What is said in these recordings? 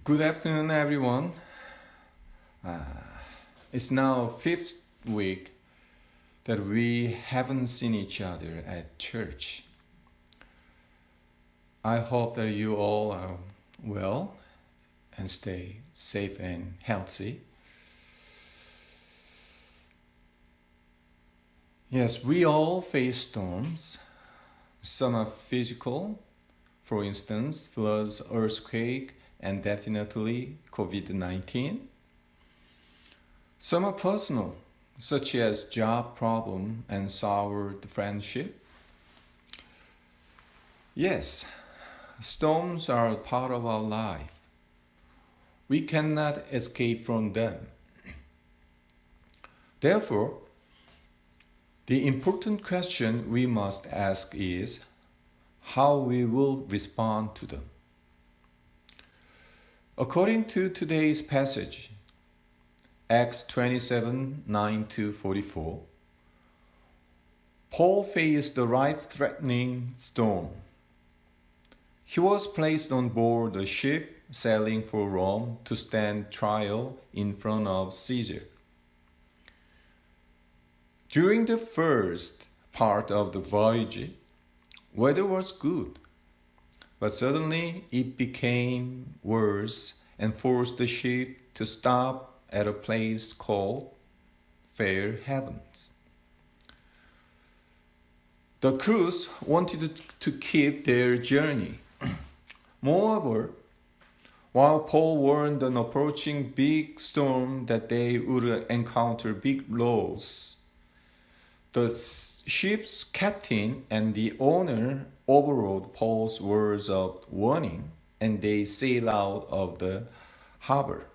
Good afternoon, everyone. It's now fifth week that we haven't seen each other at church. I hope that you all are well and stay safe and healthy. Yes, we all face storms. Some are physical, for instance, floods, earthquake, and definitely COVID-19. Some are personal, such as job problem and soured friendship. Yes, storms are a part of our life. We cannot escape from them. Therefore, the important question we must ask is how we will respond to them. According to today's passage, Acts 27:9-44, Paul faced a life-threatening storm. He was placed on board a ship sailing for Rome to stand trial in front of Caesar. During the first part of the voyage, weather was good, but suddenly it became worse and forced the ship to stop at a place called Fair Havens. The crews wanted to keep their journey. Moreover, while Paul warned an approaching big storm that they would encounter big loss, the ship's captain and the owner overrode Paul's words of warning, and they sailed out of the harbor.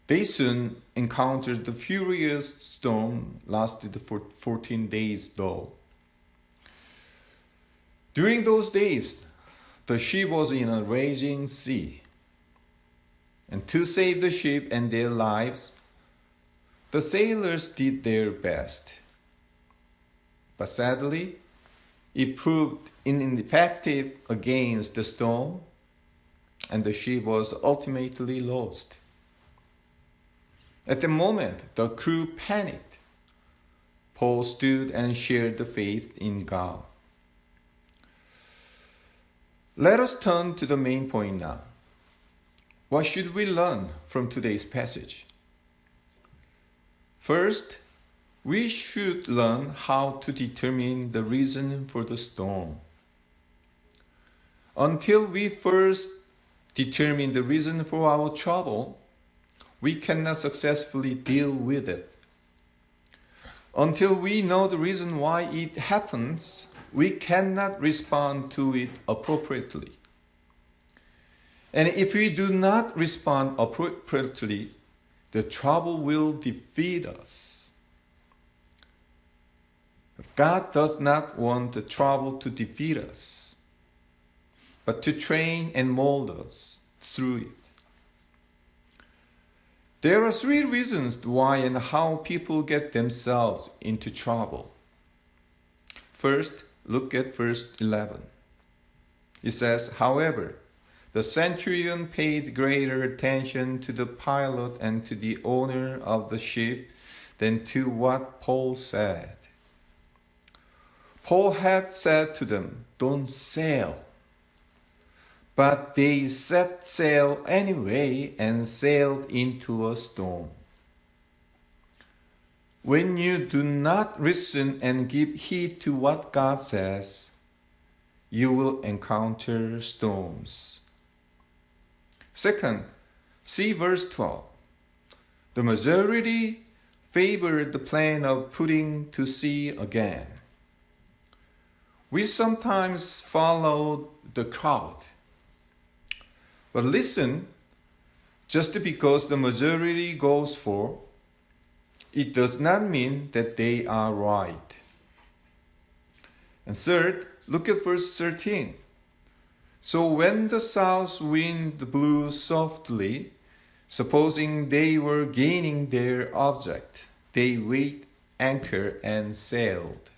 They soon encountered the furious storm, lasted for 14 days though. During those days, the ship was in a raging sea. And to save the ship and their lives, the sailors did their best. But sadly, it proved ineffective against the storm, and the ship was ultimately lost. At the moment, the crew panicked. Paul stood and shared the faith in God. Let us turn to the main point now. What should we learn from today's passage? First, we should learn how to determine the reason for the storm. Until we first determine the reason for our trouble, we cannot successfully deal with it. Until we know the reason why it happens, we cannot respond to it appropriately. And if we do not respond appropriately, the trouble will defeat us. God does not want the trouble to defeat us, but to train and mold us through it. There are three reasons why and how people get themselves into trouble. First, look at verse 11. It says, however, the centurion paid greater attention to the pilot and to the owner of the ship than to what Paul said. Paul had said to them, don't sail. But they set sail anyway and sailed into a storm. When you do not listen and give heed to what God says, you will encounter storms. Second, see verse 12. The majority favored the plan of putting to sea again. We sometimes follow the crowd. But listen, just because the majority goes for, it does not mean that they are right. And third, look at verse 13. So when the south wind blew softly, supposing they were gaining their object, they weighed anchor and sailed.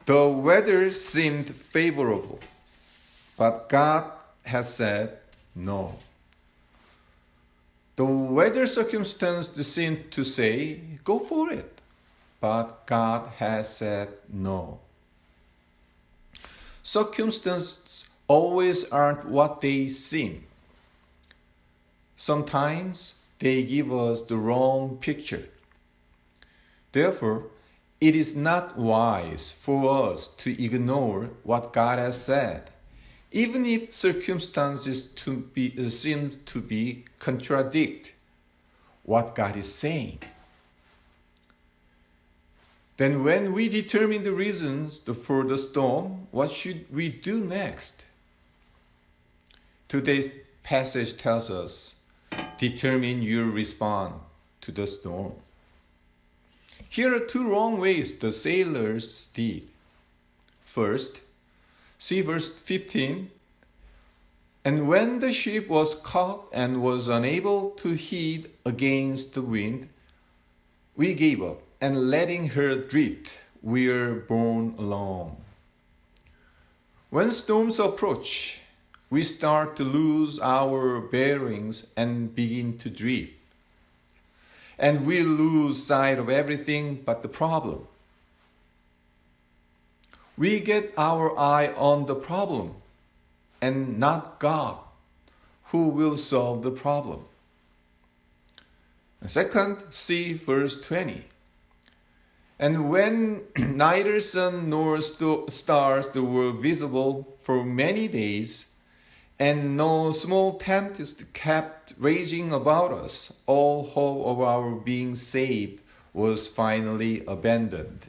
The weather seemed favorable, but God has said no. The weather circumstance seemed to say, go for it. But God has said no. Circumstances always aren't what they seem. Sometimes they give us the wrong picture. Therefore, it is not wise for us to ignore what God has said, even if circumstances seem to contradict what God is saying. Then when we determine the reasons for the storm, what should we do next? Today's passage tells us, determine your response to the storm. Here are two wrong ways the sailors did. First, see verse 15. And when the ship was caught and was unable to head against the wind, we gave up, and letting her drift, we are borne along. When storms approach, we start to lose our bearings and begin to drift. And we lose sight of everything but the problem. We get our eye on the problem and not God, who will solve the problem. Second, see verse 20. And when neither sun nor stars were visible for many days, and no small tempest kept raging about us, all hope of our being saved was finally abandoned.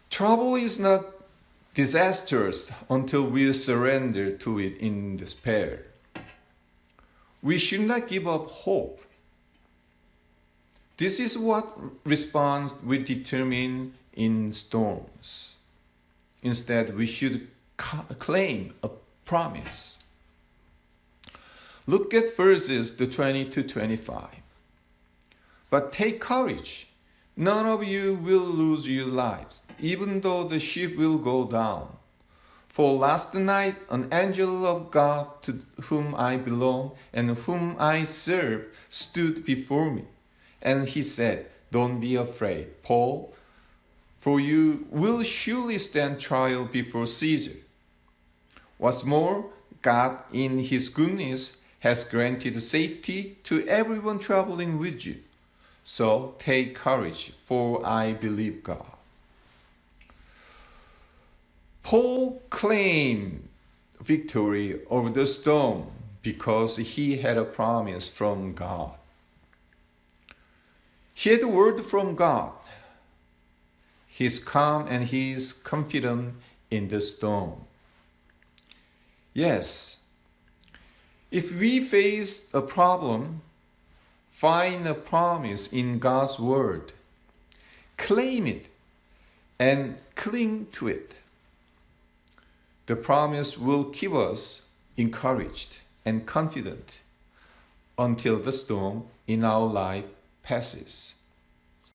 Trouble is not disastrous until we surrender to it in despair. We should not give up hope. This is what response we determine in storms. Instead, we should claim a promise. Look at verses 20 to 25. But take courage. None of you will lose your lives, even though the ship will go down. For last night an angel of God to whom I belong and whom I serve stood before me. And he said, don't be afraid, Paul, for you will surely stand trial before Caesar. What's more, God in his goodness has granted safety to everyone traveling with you. So take courage, for I believe God. Paul claimed victory over the storm because he had a promise from God. He had a word from God. He's calm and he's confident in the storm. Yes, if we face a problem, find a promise in God's word, claim it, and cling to it. The promise will keep us encouraged and confident until the storm in our life passes.